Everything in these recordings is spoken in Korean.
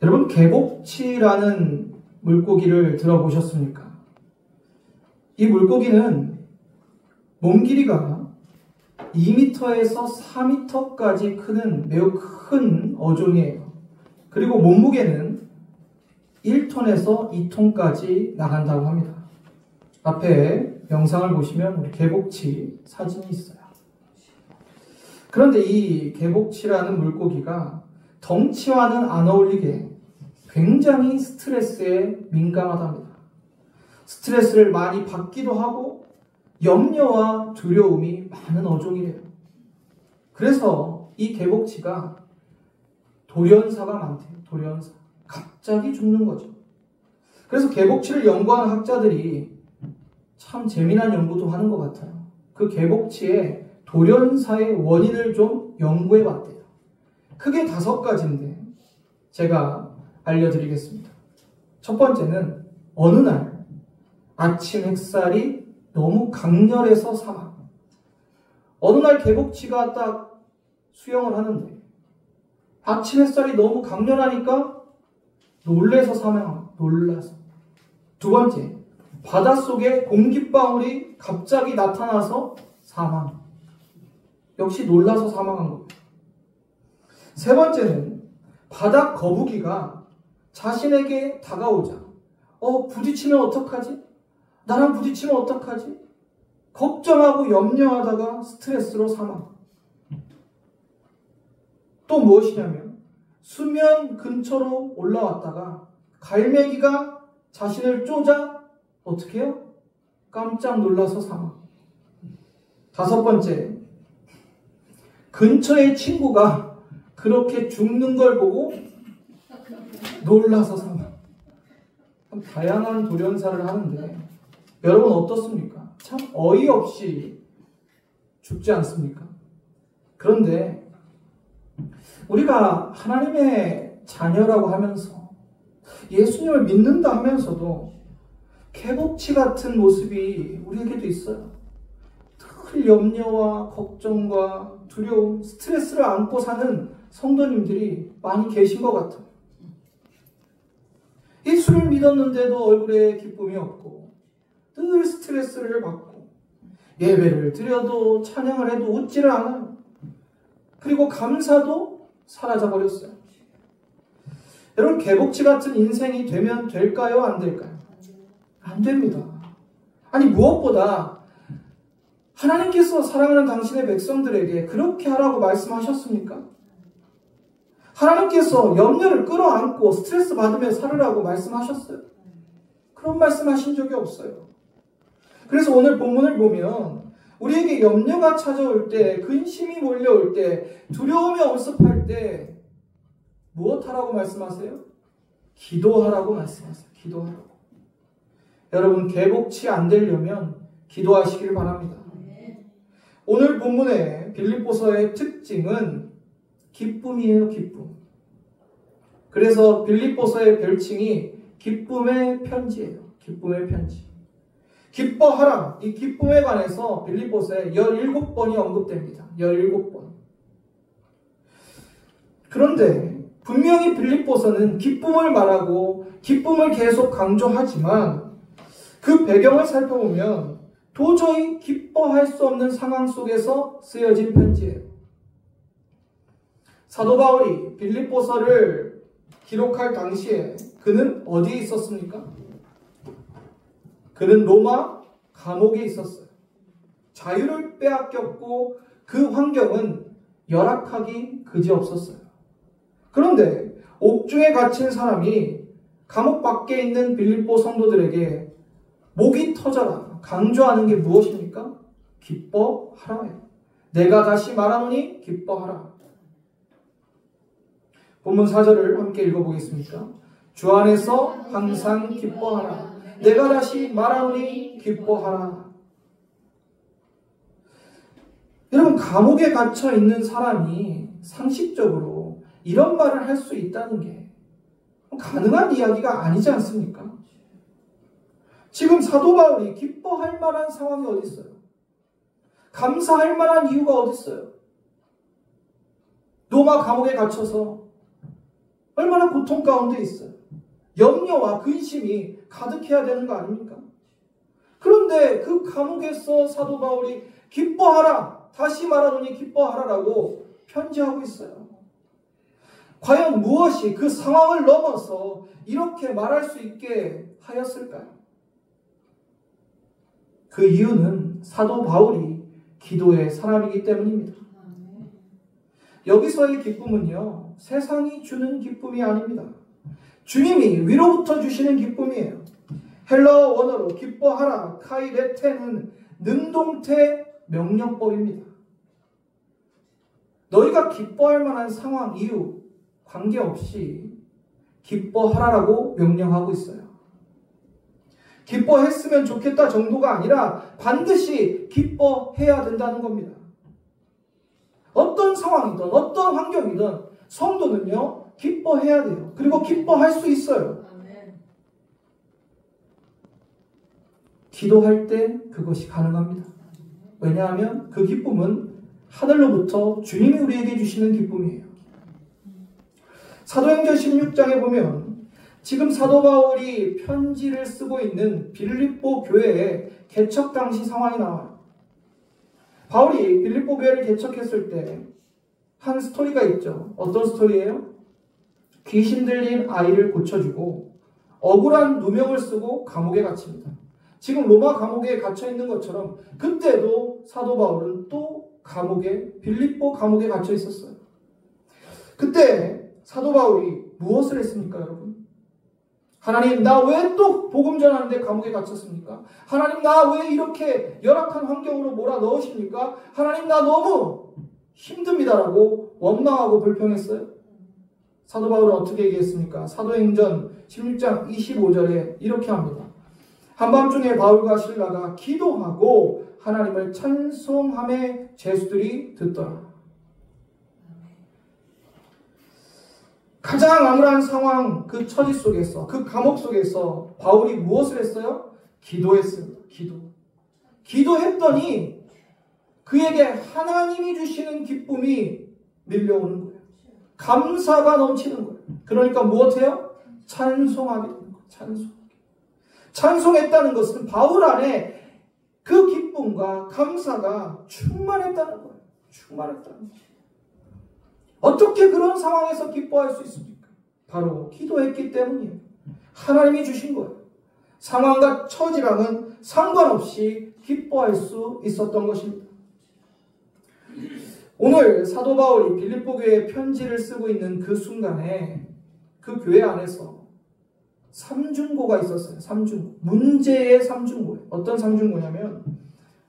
여러분, 개복치라는 물고기를 들어보셨습니까? 이 물고기는 몸 길이가 2m에서 4m까지 크는 매우 큰 어종이에요. 그리고 몸무게는 1톤에서 2톤까지 나간다고 합니다. 앞에 영상을 보시면 우리 개복치 사진이 있어요. 그런데 이 개복치라는 물고기가 덩치와는 안 어울리게 굉장히 스트레스에 민감하답니다. 스트레스를 많이 받기도 하고 염려와 두려움이 많은 어종이래요. 그래서 이 개복치가 돌연사가 많대요. 돌연사. 갑자기 죽는 거죠. 그래서 개복치를 연구하는 학자들이 참 재미난 연구도 하는 것 같아요. 그 개복치의 돌연사의 원인을 좀 연구해 봤대요. 크게 5가지인데 제가 알려드리겠습니다. 첫 번째는 어느 날 아침 햇살이 너무 강렬해서 사망. 어느 날 개복치가 딱 수영을 하는데 아침 햇살이 너무 강렬하니까 놀래서 사망합니다. 놀라서. 두 번째, 바닷속에 공기방울이 갑자기 나타나서 사망. 역시 놀라서 사망한 겁니다. 세 번째는 바닥 거북이가 자신에게 다가오자 부딪히면 어떡하지? 나랑 부딪히면 어떡하지? 걱정하고 염려하다가 스트레스로 사망. 또 무엇이냐면 수면 근처로 올라왔다가 갈매기가 자신을 쪼자 어떻게 해요? 깜짝 놀라서 사망. 5번째, 근처의 친구가 그렇게 죽는 걸 보고 놀라서 사망. 다양한 돌연사를 하는데 여러분 어떻습니까? 참 어이없이 죽지 않습니까? 그런데 우리가 하나님의 자녀라고 하면서 예수님을 믿는다 하면서도 개복치 같은 모습이 우리에게도 있어요. 늘 염려와 걱정과 두려움, 스트레스를 안고 사는 성도님들이 많이 계신 것 같아요. 예수를 믿었는데도 얼굴에 기쁨이 없고 늘 스트레스를 받고 예배를 드려도 찬양을 해도 웃지를 않아요. 그리고 감사도 사라져버렸어요. 여러분, 개복치 같은 인생이 되면 될까요? 안 될까요? 안 됩니다. 아니, 무엇보다 하나님께서 사랑하는 당신의 백성들에게 그렇게 하라고 말씀하셨습니까? 하나님께서 염려를 끌어안고 스트레스 받으며 살으라고 말씀하셨어요? 그런 말씀하신 적이 없어요. 그래서 오늘 본문을 보면 우리에게 염려가 찾아올 때, 근심이 몰려올 때, 두려움이 엄습할 때 무엇하라고 말씀하세요? 기도하라고 말씀하세요. 기도하라고. 여러분, 개복치 안 되려면 기도하시길 바랍니다. 오늘 본문의 빌립보서의 특징은 기쁨이에요. 기쁨. 그래서 빌립보서의 별칭이 기쁨의 편지예요. 기쁨의 편지. 기뻐하라. 이 기쁨에 관해서 빌립보서에 17번이 언급됩니다. 17번. 그런데 분명히 빌립보서는 기쁨을 말하고 기쁨을 계속 강조하지만 그 배경을 살펴보면 도저히 기뻐할 수 없는 상황 속에서 쓰여진 편지예요. 사도 바울이 빌립보서를 기록할 당시에 그는 어디에 있었습니까? 그는 로마 감옥에 있었어요. 자유를 빼앗겼고 그 환경은 열악하기 그지없었어요. 그런데 옥중에 갇힌 사람이 감옥 밖에 있는 빌립보 성도들에게 목이 터져라 강조하는 게 무엇입니까? 기뻐하라예요. 내가 다시 말하노니 기뻐하라. 본문 4절을 함께 읽어보겠습니까? 주 안에서 항상 기뻐하라. 내가 다시 말하노니 기뻐하라. 여러분, 감옥에 갇혀 있는 사람이 상식적으로 이런 말을 할 수 있다는 게 가능한 이야기가 아니지 않습니까? 지금 사도 바울이 기뻐할 만한 상황이 어디 있어요? 감사할 만한 이유가 어디 있어요? 로마 감옥에 갇혀서 얼마나 고통 가운데 있어요. 염려와 근심이 가득해야 되는 거 아닙니까? 그런데 그 감옥에서 사도 바울이 기뻐하라, 다시 말하노니 기뻐하라라고 편지하고 있어요. 과연 무엇이 그 상황을 넘어서 이렇게 말할 수 있게 하였을까요? 그 이유는 사도 바울이 기도의 사람이기 때문입니다. 여기서의 기쁨은요, 세상이 주는 기쁨이 아닙니다. 주님이 위로부터 주시는 기쁨이에요. 헬라어 원어로 기뻐하라, 카이레테는 능동태 명령법입니다. 너희가 기뻐할 만한 상황, 이유, 관계없이 기뻐하라라고 명령하고 있어요. 기뻐했으면 좋겠다 정도가 아니라 반드시 기뻐해야 된다는 겁니다. 어떤 상황이든 어떤 환경이든 성도는요, 기뻐해야 돼요. 그리고 기뻐할 수 있어요. 기도할 때 그것이 가능합니다. 왜냐하면 그 기쁨은 하늘로부터 주님이 우리에게 주시는 기쁨이에요. 사도행전 16장에 보면 지금 사도 바울이 편지를 쓰고 있는 빌립보 교회의 개척 당시 상황이 나와요. 바울이 빌립보 교회를 개척했을 때 한 스토리가 있죠. 어떤 스토리예요? 귀신 들린 아이를 고쳐주고 억울한 누명을 쓰고 감옥에 갇힙니다. 지금 로마 감옥에 갇혀 있는 것처럼 그때도 사도 바울은 또 감옥에, 빌립보 감옥에 갇혀 있었어요. 그때 사도 바울이 무엇을 했습니까, 여러분? 하나님, 나 왜 또 복음 전하는데 감옥에 갇혔습니까? 하나님, 나 왜 이렇게 열악한 환경으로 몰아 넣으십니까? 하나님, 나 너무 힘듭니다라고 원망하고 불평했어요. 사도 바울은 어떻게 얘기했습니까? 사도행전 16장 25절에 이렇게 합니다. 한밤중에 바울과 실라가 기도하고 하나님을 찬송함의 제수들이 듣더라. 가장 암울한 상황, 그 처지 속에서, 그 감옥 속에서 바울이 무엇을 했어요? 기도했습니다. 기도했더니 그에게 하나님이 주시는 기쁨이 밀려오는 거예요. 감사가 넘치는 거예요. 그러니까 무엇해요? 찬송하게 되는 거예요. 찬송했다는 것은 바울 안에 그 기쁨과 감사가 충만했다는 거예요. 충만했다는 거예요. 어떻게 그런 상황에서 기뻐할 수 있습니까? 바로 기도했기 때문이에요. 하나님이 주신 거예요. 상황과 처지랑은 상관없이 기뻐할 수 있었던 것입니다. 오늘 사도 바울이 빌립보 교회에 편지를 쓰고 있는 그 순간에 그 교회 안에서 삼중고가 있었어요. 삼중고. 문제의 삼중고예요. 어떤 삼중고냐면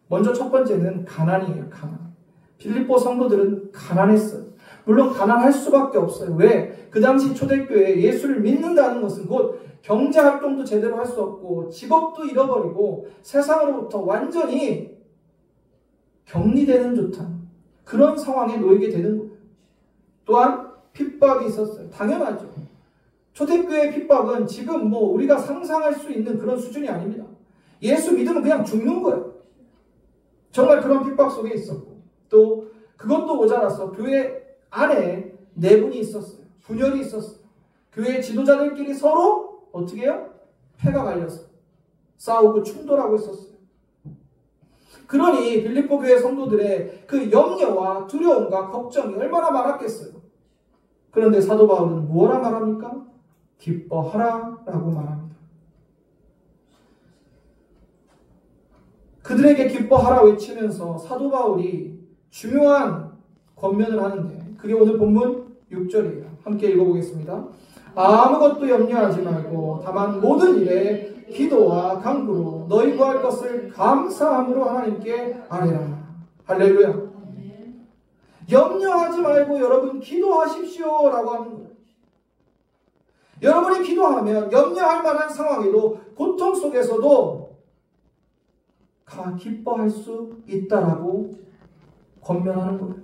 먼저 첫 번째는 가난이에요. 가난. 빌립보 성도들은 가난했어요. 물론 가난할 수밖에 없어요. 왜? 그 당시 초대교회에 예수를 믿는다는 것은 곧 경제활동도 제대로 할 수 없고 직업도 잃어버리고 세상으로부터 완전히 격리되는 듯한 그런 상황에 놓이게 되는 거예요. 또한 핍박이 있었어요. 당연하죠. 초대교회의 핍박은 지금 우리가 상상할 수 있는 그런 수준이 아닙니다. 예수 믿으면 그냥 죽는 거예요. 정말 그런 핍박 속에 있었고 또 그것도 모자라서 교회 안에 내분이 있었어요. 분열이 있었어요. 교회 지도자들끼리 서로 어떻게 해요? 패가 갈려서 싸우고 충돌하고 있었어요. 그러니 빌립보 교회 성도들의 그 염려와 두려움과 걱정이 얼마나 많았겠어요. 그런데 사도 바울은 뭐라 말합니까? 기뻐하라 라고 말합니다. 그들에게 기뻐하라 외치면서 사도 바울이 중요한 권면을 하는데 그게 오늘 본문 6절이에요. 함께 읽어보겠습니다. 아무것도 염려하지 말고 다만 모든 일에 기도와 간구로 너희 구할 것을 감사함으로 하나님께 아뢰라. 할렐루야. 염려하지 말고 여러분 기도하십시오 라고 하는 거예요. 여러분이 기도하면 염려할 만한 상황에도 고통 속에서도 기뻐할 수 있다라고 권면하는 거예요.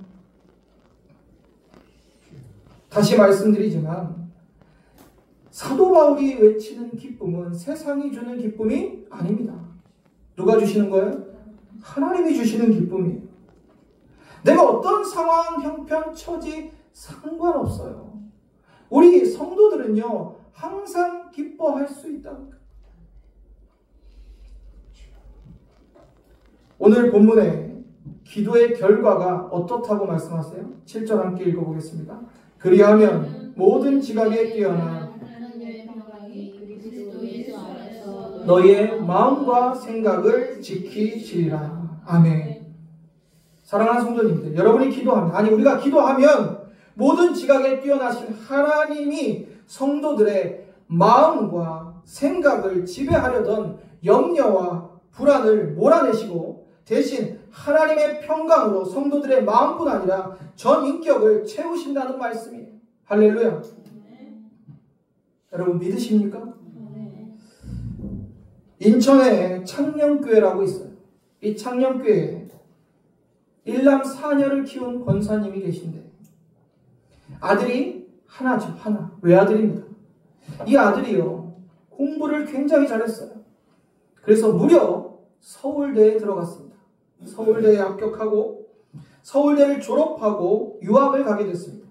다시 말씀드리지만 사도 바울이 외치는 기쁨은 세상이 주는 기쁨이 아닙니다. 누가 주시는 거예요? 하나님이 주시는 기쁨이에요. 내가 어떤 상황, 형편, 처지 상관없어요. 우리 성도들은요, 항상 기뻐할 수 있답니다. 오늘 본문에 기도의 결과가 어떻다고 말씀하세요? 7절 함께 읽어보겠습니다. 그리하면 모든 지각에 뛰어난 너희의 마음과 생각을 지키시리라. 아멘. 사랑하는 성도님들, 여러분이 기도하면, 아니 우리가 기도하면 모든 지각에 뛰어나신 하나님이 성도들의 마음과 생각을 지배하려던 염려와 불안을 몰아내시고 대신 하나님의 평강으로 성도들의 마음뿐 아니라 전 인격을 채우신다는 말씀이에요. 할렐루야. 여러분 믿으십니까? 인천에 창녕교회라고 있어요. 이 창녕교회에 일남 사녀를 키운 권사님이 계신데 아들이 하나죠. 하나. 외아들입니다. 이 아들이요, 공부를 굉장히 잘했어요. 그래서 무려 서울대에 들어갔습니다. 서울대에 합격하고 서울대를 졸업하고 유학을 가게 됐습니다.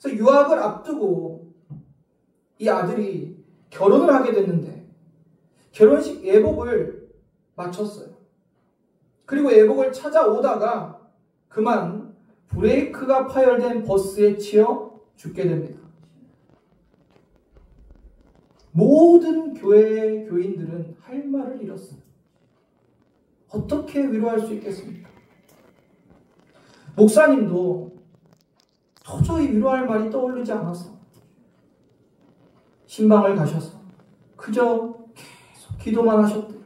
그래서 유학을 앞두고 이 아들이 결혼을 하게 됐는데 결혼식 예복을 마쳤어요. 그리고 예복을 찾아오다가 그만 브레이크가 파열된 버스에 치여 죽게 됩니다. 모든 교회의 교인들은 할 말을 잃었어요. 어떻게 위로할 수 있겠습니까? 목사님도 도저히 위로할 말이 떠오르지 않아서 신방을 가셔서 그저 계속 기도만 하셨대요.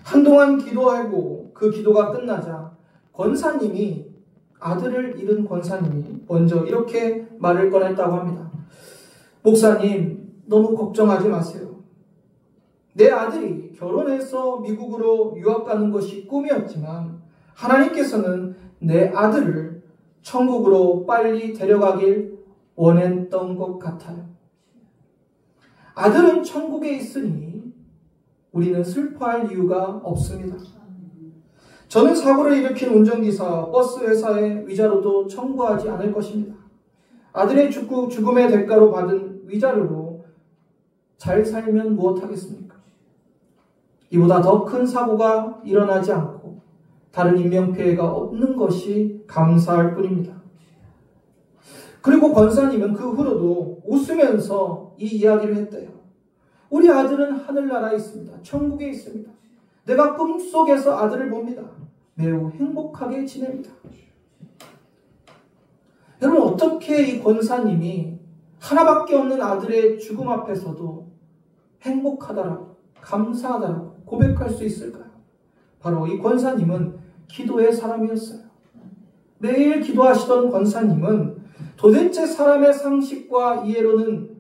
한동안 기도하고 그 기도가 끝나자 권사님이, 아들을 잃은 권사님이 먼저 이렇게 말을 꺼냈다고 합니다. 목사님, 너무 걱정하지 마세요. 내 아들이 결혼해서 미국으로 유학 가는 것이 꿈이었지만 하나님께서는 내 아들을 천국으로 빨리 데려가길 원했던 것 같아요. 아들은 천국에 있으니 우리는 슬퍼할 이유가 없습니다. 저는 사고를 일으킨 운전기사, 버스 회사의 위자료도 청구하지 않을 것입니다. 아들의 죽음의 대가로 받은 위자료로 잘 살면 무엇하겠습니까? 이보다 더 큰 사고가 일어나지 않고 다른 인명피해가 없는 것이 감사할 뿐입니다. 그리고 권사님은 그 후로도 웃으면서 이 이야기를 했대요. 우리 아들은 하늘나라에 있습니다. 천국에 있습니다. 내가 꿈속에서 아들을 봅니다. 매우 행복하게 지냅니다. 여러분, 어떻게 이 권사님이 하나밖에 없는 아들의 죽음 앞에서도 행복하다라고, 감사하다라고 고백할 수 있을까요? 바로 이 권사님은 기도의 사람이었어요. 매일 기도하시던 권사님은 도대체 사람의 상식과 이해로는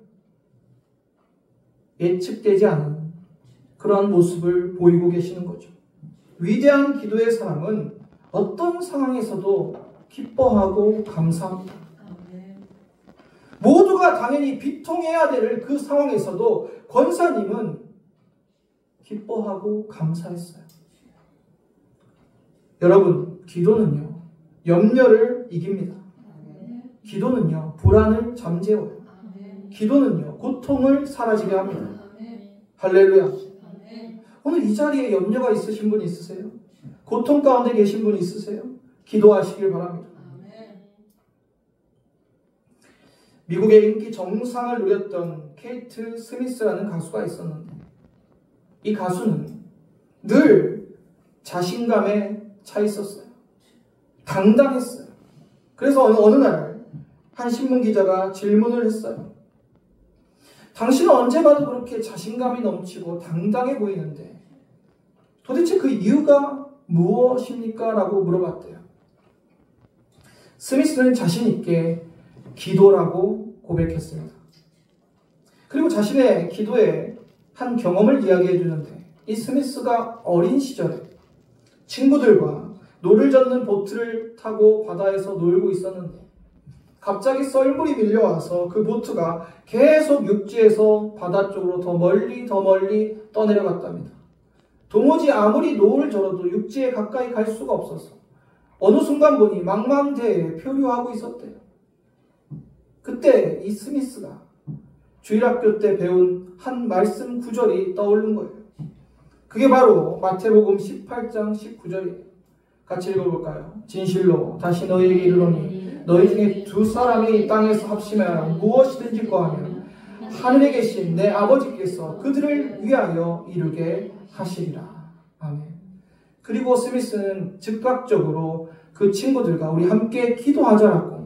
예측되지 않은 그러한 모습을 보이고 계시는 거죠. 위대한 기도의 사람은 어떤 상황에서도 기뻐하고 감사합니다. 모두가 당연히 비통해야 될 그 상황에서도 권사님은 기뻐하고 감사했어요. 여러분, 기도는요, 염려를 이깁니다. 기도는요, 불안을 잠재워요. 기도는요, 고통을 사라지게 합니다. 할렐루야. 오늘 이 자리에 염려가 있으신 분 있으세요? 고통 가운데 계신 분 있으세요? 기도하시길 바랍니다. 미국의 인기 정상을 누렸던 케이트 스미스라는 가수가 있었는데 이 가수는 늘 자신감에 차 있었어요. 당당했어요. 그래서 어느 날 한 신문 기자가 질문을 했어요. 당신은 언제 봐도 그렇게 자신감이 넘치고 당당해 보이는데 도대체 그 이유가 무엇입니까? 라고 물어봤대요. 스미스는 자신 있게 기도라고 고백했습니다. 그리고 자신의 기도의 한 경험을 이야기해 주는데 이 스미스가 어린 시절에 친구들과 노를 젓는 보트를 타고 바다에서 놀고 있었는데 갑자기 썰물이 밀려와서 그 보트가 계속 육지에서 바다 쪽으로 더 멀리 떠내려갔답니다. 도무지 아무리 노를 저어도 육지에 가까이 갈 수가 없어서 어느 순간 보니 망망대해에 표류하고 있었대요. 그때 이 스미스가 주일학교 때 배운 한 말씀 구절이 떠오른 거예요. 그게 바로 마태복음 18장 19절이에요. 같이 읽어볼까요? 진실로 다시 너희에게 이르노니 너희 중에 두 사람이 땅에서 합심하여 무엇이든지 구하면 하늘에 계신 내 아버지께서 그들을 위하여 이루게 하시리라. 아멘. 그리고 스미스는 즉각적으로 그 친구들과 우리 함께 기도하자라고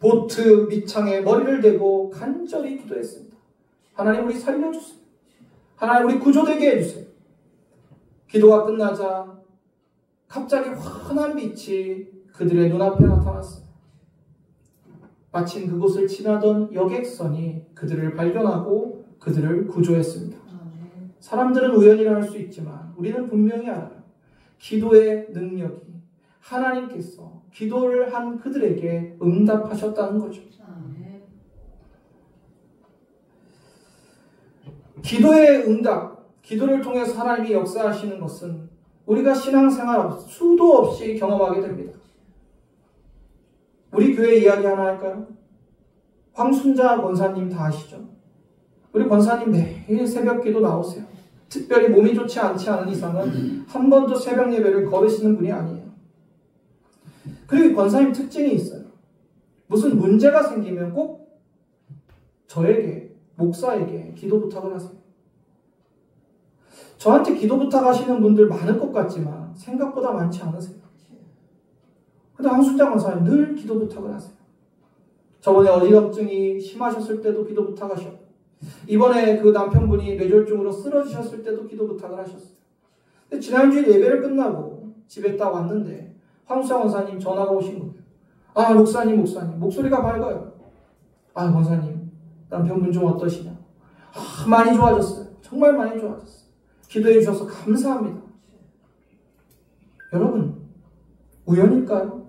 보트 밑창에 머리를 대고 간절히 기도했습니다. 하나님 우리 살려주세요. 하나님 우리 구조되게 해주세요. 기도가 끝나자 갑자기 환한 빛이 그들의 눈앞에 나타났어요. 마침 그곳을 지나던 여객선이 그들을 발견하고 그들을 구조했습니다. 사람들은 우연이라 할 수 있지만 우리는 분명히 알아요. 기도의 능력이 하나님께서 기도를 한 그들에게 응답하셨다는 거죠. 기도의 응답, 기도를 통해서 하나님이 역사하시는 것은 우리가 신앙생활 수도 없이 경험하게 됩니다. 우리 교회 이야기 하나 할까요? 황순자 권사님 다 아시죠? 우리 권사님 매일 새벽 기도 나오세요. 특별히 몸이 좋지 않지 않은 이상은 한 번도 새벽 예배를 거르시는 분이 아니에요. 그리고 권사님 특징이 있어요. 무슨 문제가 생기면 꼭 저에게, 목사에게 기도 부탁을 하세요. 저한테 기도 부탁하시는 분들 많을 것 같지만 생각보다 많지 않으세요. 근데 황순자 권사님 늘 기도 부탁을 하세요. 저번에 어지럼증이 심하셨을 때도 기도 부탁하셨고 이번에 그 남편분이 뇌졸중으로 쓰러지셨을 때도 기도 부탁을 하셨어요. 근데 지난주에 예배를 끝나고 집에 딱 왔는데 황순자 권사님 전화가 오신 거예요. 아 목사님 목소리가 밝아요. 아 권사님 남편분 좀 어떠시냐. 아 많이 좋아졌어요. 정말 많이 좋아졌어요. 기도해 주셔서 감사합니다. 여러분 우연일까요?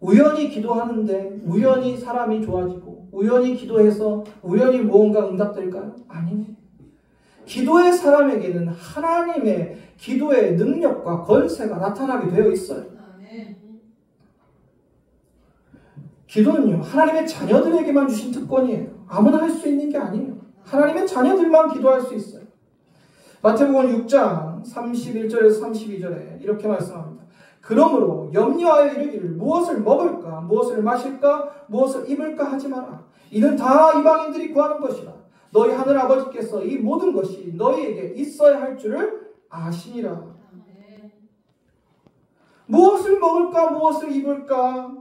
우연히 기도하는데 우연히 사람이 좋아지고 우연히 기도해서 우연히 무언가 응답될까요? 아니에요. 기도의 사람에게는 하나님의 기도의 능력과 권세가 나타나게 되어 있어요. 기도는요 하나님의 자녀들에게만 주신 특권이에요. 아무나 할 수 있는 게 아니에요. 하나님의 자녀들만 기도할 수 있어요. 마태복음 6장 31절에서 32절에 이렇게 말씀합니다. 그러므로 염려하여 이르기를 무엇을 먹을까 무엇을 마실까 무엇을 입을까 하지 마라. 이는 다 이방인들이 구하는 것이라. 너희 하늘 아버지께서 이 모든 것이 너희에게 있어야 할 줄을 아시니라. 무엇을 먹을까 무엇을 입을까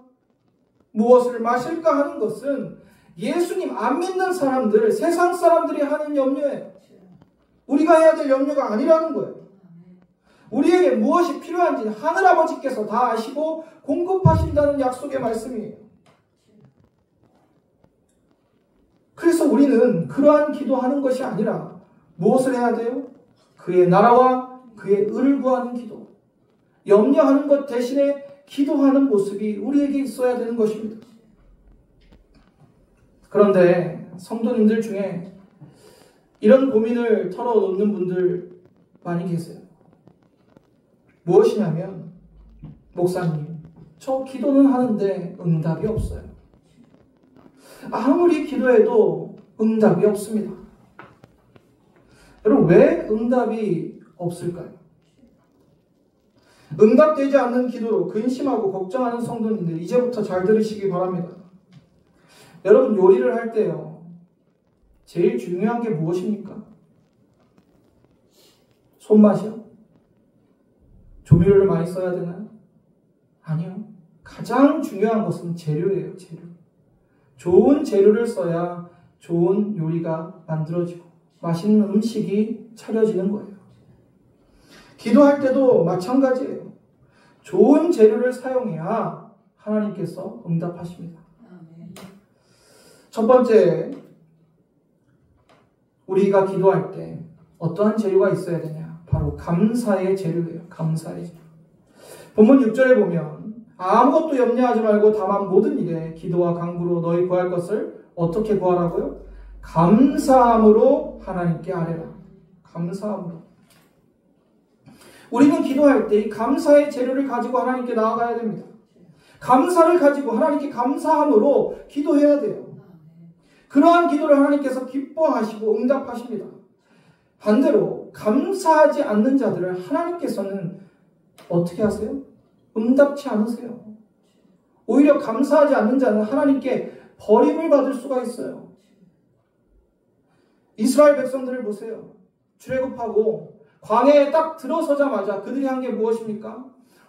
무엇을 마실까 하는 것은 예수님 안 믿는 사람들, 세상 사람들이 하는 염려예요. 우리가 해야 될 염려가 아니라는 거예요. 우리에게 무엇이 필요한지 하늘아버지께서 다 아시고 공급하신다는 약속의 말씀이에요. 그래서 우리는 그러한 기도하는 것이 아니라 무엇을 해야 돼요? 그의 나라와 그의 의를 구하는 기도. 염려하는 것 대신에 기도하는 모습이 우리에게 있어야 되는 것입니다. 그런데 성도님들 중에 이런 고민을 털어놓는 분들 많이 계세요. 무엇이냐면 목사님 저 기도는 하는데 응답이 없어요. 아무리 기도해도 응답이 없습니다. 여러분 왜 응답이 없을까요? 응답되지 않는 기도로 근심하고 걱정하는 성도님들 이제부터 잘 들으시기 바랍니다. 여러분 요리를 할 때요 제일 중요한 게 무엇입니까? 손맛이요? 조미료를 많이 써야 되나요? 아니요. 가장 중요한 것은 재료예요. 재료. 좋은 재료를 써야 좋은 요리가 만들어지고 맛있는 음식이 차려지는 거예요. 기도할 때도 마찬가지예요. 좋은 재료를 사용해야 하나님께서 응답하십니다. 첫 번째, 우리가 기도할 때 어떠한 재료가 있어야 되냐? 바로 감사의 재료예요. 감사의 재료. 본문 6절에 보면 아무것도 염려하지 말고 다만 모든 일에 기도와 간구로 너희 구할 것을 어떻게 구하라고요? 감사함으로 하나님께 아뢰라. 감사함으로. 우리는 기도할 때 이 감사의 재료를 가지고 하나님께 나아가야 됩니다. 감사를 가지고 하나님께 감사함으로 기도해야 돼요. 그러한 기도를 하나님께서 기뻐하시고 응답하십니다. 반대로 감사하지 않는 자들을 하나님께서는 어떻게 하세요? 응답치 않으세요. 오히려 감사하지 않는 자는 하나님께 버림을 받을 수가 있어요. 이스라엘 백성들을 보세요. 출애굽하고 광야에 딱 들어서자마자 그들이 한 게 무엇입니까?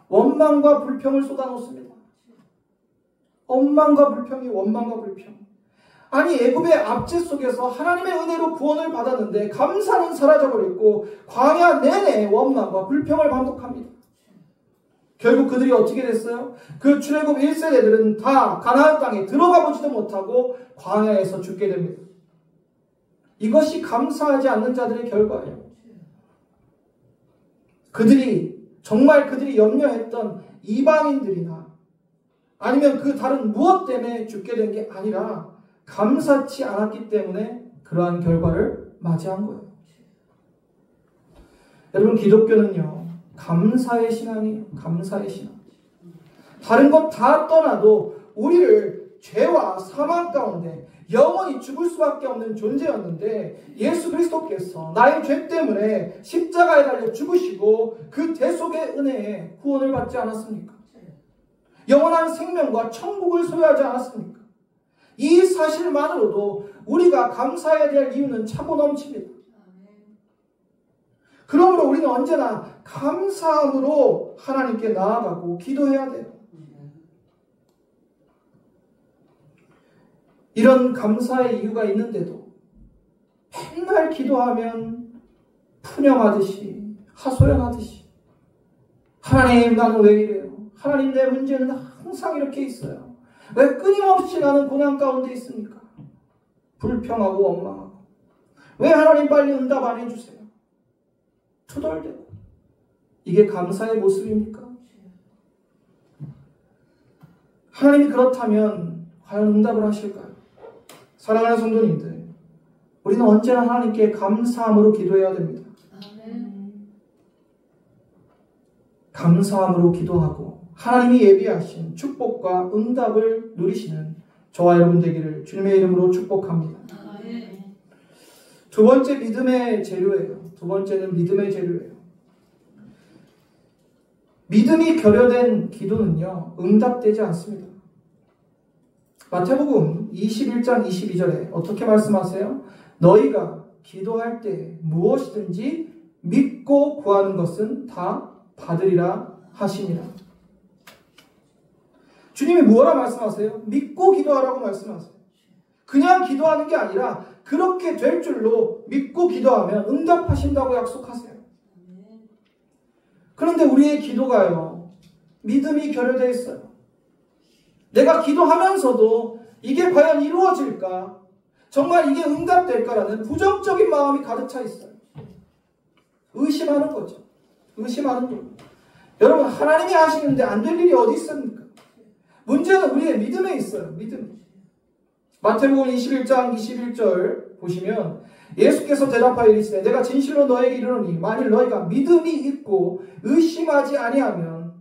원망과 불평을 쏟아놓습니다. 원망과 불평이 원망과 불평. 아니 애굽의 압제 속에서 하나님의 은혜로 구원을 받았는데 감사는 사라져버렸고 광야 내내 원망과 불평을 반복합니다. 결국 그들이 어떻게 됐어요? 그 출애굽 1세대들은 다 가나안 땅에 들어가 보지도 못하고 광야에서 죽게 됩니다. 이것이 감사하지 않는 자들의 결과예요. 정말 그들이 염려했던 이방인들이나 아니면 그 다른 무엇 때문에 죽게 된 게 아니라 감사치 않았기 때문에 그러한 결과를 맞이한 거예요. 여러분, 기독교는요, 감사의 신앙이에요. 감사의 신앙. 다른 것 다 떠나도 우리를 죄와 사망 가운데 영원히 죽을 수밖에 없는 존재였는데 예수 그리스도께서 나의 죄 때문에 십자가에 달려 죽으시고 그 대속의 은혜에 구원을 받지 않았습니까? 영원한 생명과 천국을 소유하지 않았습니까? 이 사실만으로도 우리가 감사해야 될 이유는 차고 넘칩니다. 그러므로 우리는 언제나 감사함으로 하나님께 나아가고 기도해야 돼요. 이런 감사의 이유가 있는데도 맨날 기도하면 푸념하듯이 하소연하듯이 하나님 나는 왜 이래요? 하나님 내 문제는 항상 이렇게 있어요. 왜 끊임없이 나는 고난 가운데 있습니까? 불평하고 원망하고 왜 하나님 빨리 응답 안 해주세요? 투덜대고 이게 감사의 모습입니까? 하나님이 그렇다면 과연 응답을 하실까요? 사랑하는 성도님들, 우리는 언제나 하나님께 감사함으로 기도해야 됩니다. 감사함으로 기도하고 하나님이 예비하신 축복과 응답을 누리시는 저와 여러분 되기를 주님의 이름으로 축복합니다. 두 번째 믿음의 재료예요. 두 번째는 믿음의 재료예요. 믿음이 결여된 기도는요, 응답되지 않습니다. 마태복음 21장 22절에 어떻게 말씀하세요? 너희가 기도할 때 무엇이든지 믿고 구하는 것은 다 받으리라 하시니라. 주님이 뭐라 말씀하세요? 믿고 기도하라고 말씀하세요. 그냥 기도하는 게 아니라 그렇게 될 줄로 믿고 기도하면 응답하신다고 약속하세요. 그런데 우리의 기도가요, 믿음이 결여되어 있어요. 내가 기도하면서도 이게 과연 이루어질까? 정말 이게 응답될까라는 부정적인 마음이 가득 차 있어요. 의심하는 거죠. 의심하는 거예요. 여러분, 하나님이 하시는데 안 될 일이 어디 있습니까? 문제는 우리의 믿음에 있어요. 믿음. 마태복음 21장 21절 보시면 예수께서 대답하여 이르시되 내가 진실로 너에게 이르노니 만일 너희가 믿음이 있고 의심하지 아니하면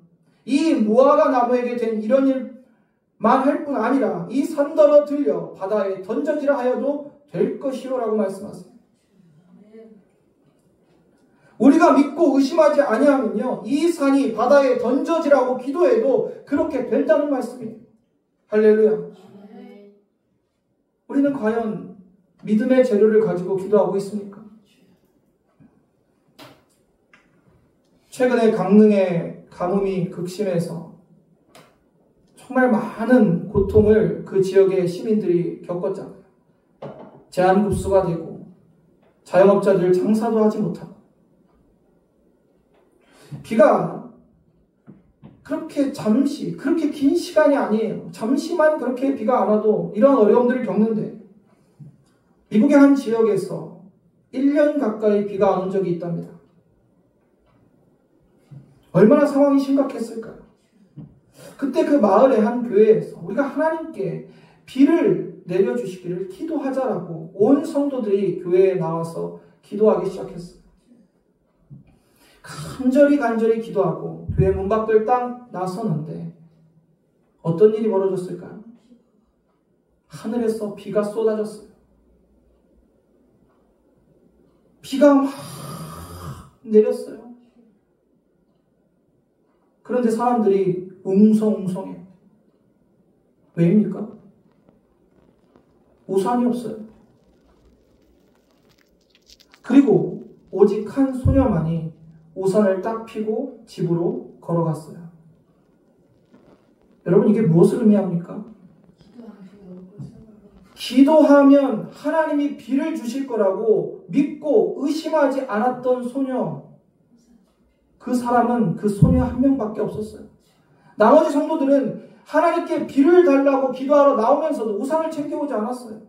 이 무화과 나무에게 된 이런 일만 할 뿐 아니라 이 산더러 들려 바다에 던져지라 하여도 될 것이요라고 말씀하세요. 우리가 믿고 의심하지 아니하면요, 이 산이 바다에 던져지라고 기도해도 그렇게 된다는 말씀이에요. 할렐루야. 우리는 과연 믿음의 재료를 가지고 기도하고 있습니까? 최근에 강릉의 가뭄이 극심해서 정말 많은 고통을 그 지역의 시민들이 겪었잖아요. 제한급수가 되고 자영업자들 장사도 하지 못하고 비가 그렇게 그렇게 긴 시간이 아니에요. 잠시만 그렇게 비가 안 와도 이런 어려움들을 겪는데 미국의 한 지역에서 1년 가까이 비가 안 온 적이 있답니다. 얼마나 상황이 심각했을까요? 그때 그 마을의 한 교회에서 우리가 하나님께 비를 내려주시기를 기도하자라고 온 성도들이 교회에 나와서 기도하기 시작했어요. 간절히 기도하고 교회 문 밖을 딱 나서는데 어떤 일이 벌어졌을까요? 하늘에서 비가 쏟아졌어요. 비가 막 내렸어요. 그런데 사람들이 웅성웅성해요. 왜입니까? 우산이 없어요. 그리고 오직 한 소녀만이 우산을 딱 펴고 집으로 걸어갔어요. 여러분, 이게 무엇을 의미합니까? 기도하면 하나님이 비를 주실 거라고 믿고 의심하지 않았던 소녀, 그 사람은 그 소녀 한 명밖에 없었어요. 나머지 성도들은 하나님께 비를 달라고 기도하러 나오면서도 우산을 챙겨오지 않았어요.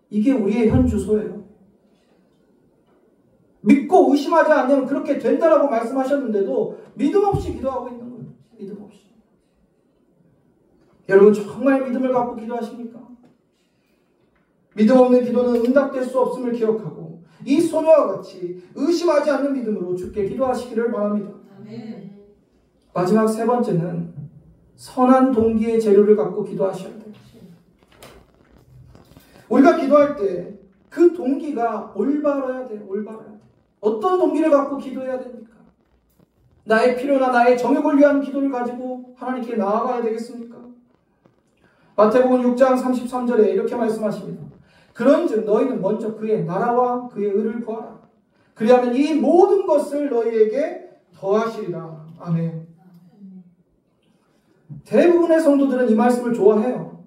이게 우리의 현 주소예요. 믿고 의심하지 않으면 그렇게 된다라고 말씀하셨는데도 믿음 없이 기도하고 있는 거예요. 믿음 없이. 여러분, 정말 믿음을 갖고 기도하십니까? 믿음 없는 기도는 응답될 수 없음을 기억하고 이 소녀와 같이 의심하지 않는 믿음으로 주께 기도하시기를 바랍니다. 아멘. 마지막 세 번째는 선한 동기의 재료를 갖고 기도하셔야 돼요. 우리가 기도할 때 그 동기가 올바라야 돼요. 올바라야 돼요. 어떤 동기를 갖고 기도해야 됩니까? 나의 필요나 나의 정욕을 위한 기도를 가지고 하나님께 나아가야 되겠습니까? 마태복음 6장 33절에 이렇게 말씀하십니다. 그런즉 너희는 먼저 그의 나라와 그의 의를 구하라. 그리하면 이 모든 것을 너희에게 더하시리라. 아멘. 대부분의 성도들은 이 말씀을 좋아해요.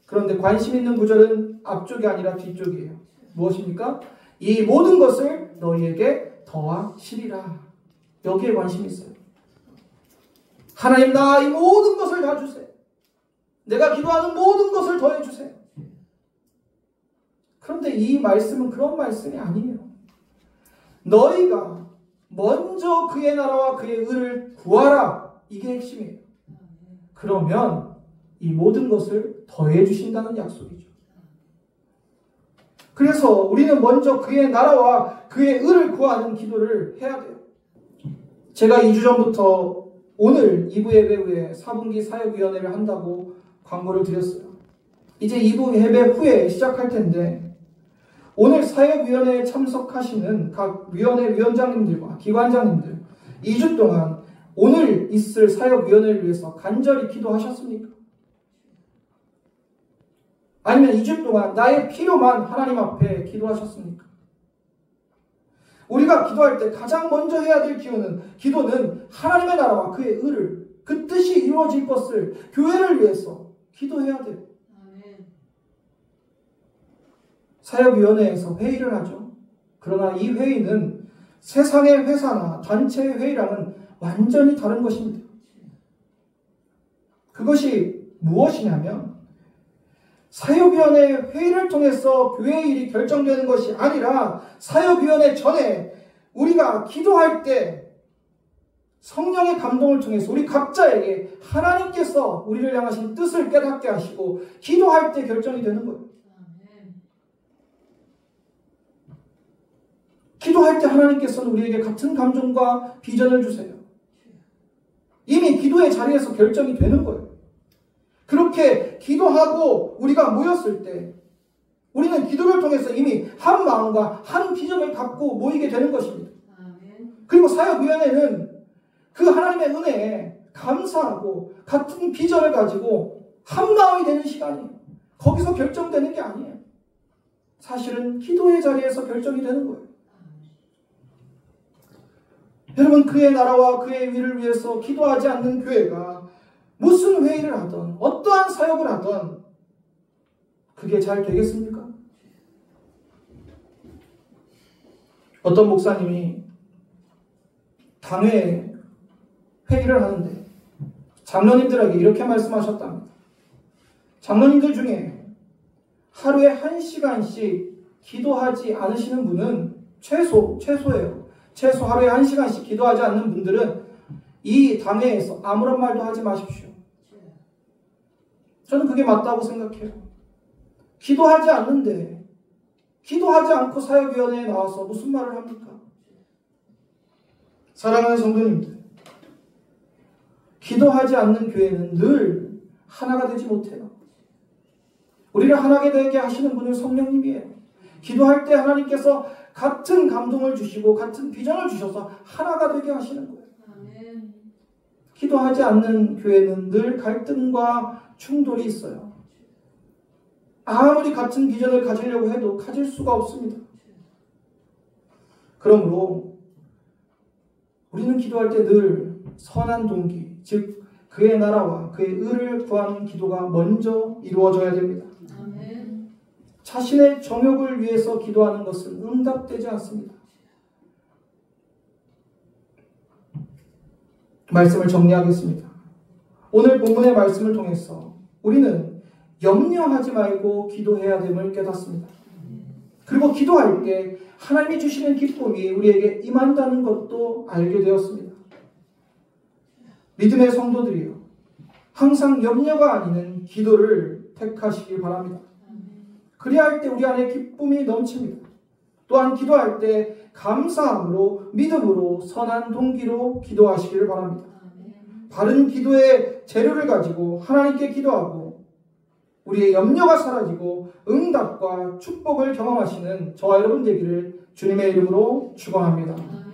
그런데 관심 있는 구절은 앞쪽이 아니라 뒤쪽이에요. 무엇입니까? 이 모든 것을 너희에게 더하시리라. 여기에 관심이 있어요. 하나님, 나 이 모든 것을 다 주세요. 내가 기도하는 모든 것을 더해 주세요. 그런데 이 말씀은 그런 말씀이 아니에요. 너희가 먼저 그의 나라와 그의 의를 구하라. 이게 핵심이에요. 그러면 이 모든 것을 더해 주신다는 약속이죠. 그래서 우리는 먼저 그의 나라와 그의 의를 구하는 기도를 해야 돼요. 제가 2주 전부터 오늘 2부 예배 후에 4분기 사역위원회를 한다고 광고를 드렸어요. 이제 2부 예배 후에 시작할 텐데 오늘 사역위원회에 참석하시는 각 위원회 위원장님들과 기관장님들 2주 동안 오늘 있을 사역위원회를 위해서 간절히 기도하셨습니까? 아니면 2주 동안 나의 필요만 하나님 앞에 기도하셨습니까? 우리가 기도할 때 가장 먼저 해야 될 기도는 하나님의 나라와 그의 의를, 그 뜻이 이루어질 것을 교회를 위해서 기도해야 돼요. 사역위원회에서 회의를 하죠. 그러나 이 회의는 세상의 회사나 단체의 회의랑은 완전히 다른 것입니다. 그것이 무엇이냐면 사역위원회 회의를 통해서 교회의 일이 결정되는 것이 아니라 사역위원회 전에 우리가 기도할 때 성령의 감동을 통해서 우리 각자에게 하나님께서 우리를 향하신 뜻을 깨닫게 하시고 기도할 때 결정이 되는 거예요. 기도할 때 하나님께서는 우리에게 같은 감정과 비전을 주세요. 이미 기도의 자리에서 결정이 되는 거예요. 그렇게 기도하고 우리가 모였을 때 우리는 기도를 통해서 이미 한 마음과 한 비전을 갖고 모이게 되는 것입니다. 그리고 사역위원회는 그 하나님의 은혜에 감사하고 같은 비전을 가지고 한 마음이 되는 시간이에요. 거기서 결정되는 게 아니에요. 사실은 기도의 자리에서 결정이 되는 거예요. 여러분, 그의 나라와 그의 위를 위해서 기도하지 않는 교회가 무슨 회의를 하든 어떠한 사역을 하든 그게 잘 되겠습니까? 어떤 목사님이 당회에 회의를 하는데 장로님들에게 이렇게 말씀하셨답니다. 장로님들 중에 하루에 1시간씩 기도하지 않으시는 분은 최소예요. 최소 하루에 1시간씩 기도하지 않는 분들은 이 당회에서 아무런 말도 하지 마십시오. 저는 그게 맞다고 생각해요. 기도하지 않는데 기도하지 않고 사역위원회에 나와서 무슨 말을 합니까? 사랑하는 성도님들, 기도하지 않는 교회는 늘 하나가 되지 못해요. 우리를 하나게 되게 하시는 분은 성령님이에요. 기도할 때 하나님께서 같은 감동을 주시고 같은 비전을 주셔서 하나가 되게 하시는 거예요. 아멘. 기도하지 않는 교회는 늘 갈등과 충돌이 있어요. 아무리 같은 비전을 가지려고 해도 가질 수가 없습니다. 그러므로 우리는 기도할 때 늘 선한 동기, 즉 그의 나라와 그의 의를 구하는 기도가 먼저 이루어져야 됩니다. 아멘. 자신의 정욕을 위해서 기도하는 것은 응답되지 않습니다. 말씀을 정리하겠습니다. 오늘 본문의 말씀을 통해서 우리는 염려하지 말고 기도해야 됨을 깨닫습니다. 그리고 기도할 때 하나님이 주시는 기쁨이 우리에게 임한다는 것도 알게 되었습니다. 믿음의 성도들이요, 항상 염려가 아니는 기도를 택하시길 바랍니다. 그리할 때 우리 안에 기쁨이 넘칩니다. 또한 기도할 때 감사함으로, 믿음으로, 선한 동기로 기도하시기를 바랍니다. 바른 기도의 재료를 가지고 하나님께 기도하고 우리의 염려가 사라지고 응답과 축복을 경험하시는 저와 여러분 되기를 주님의 이름으로 축원합니다.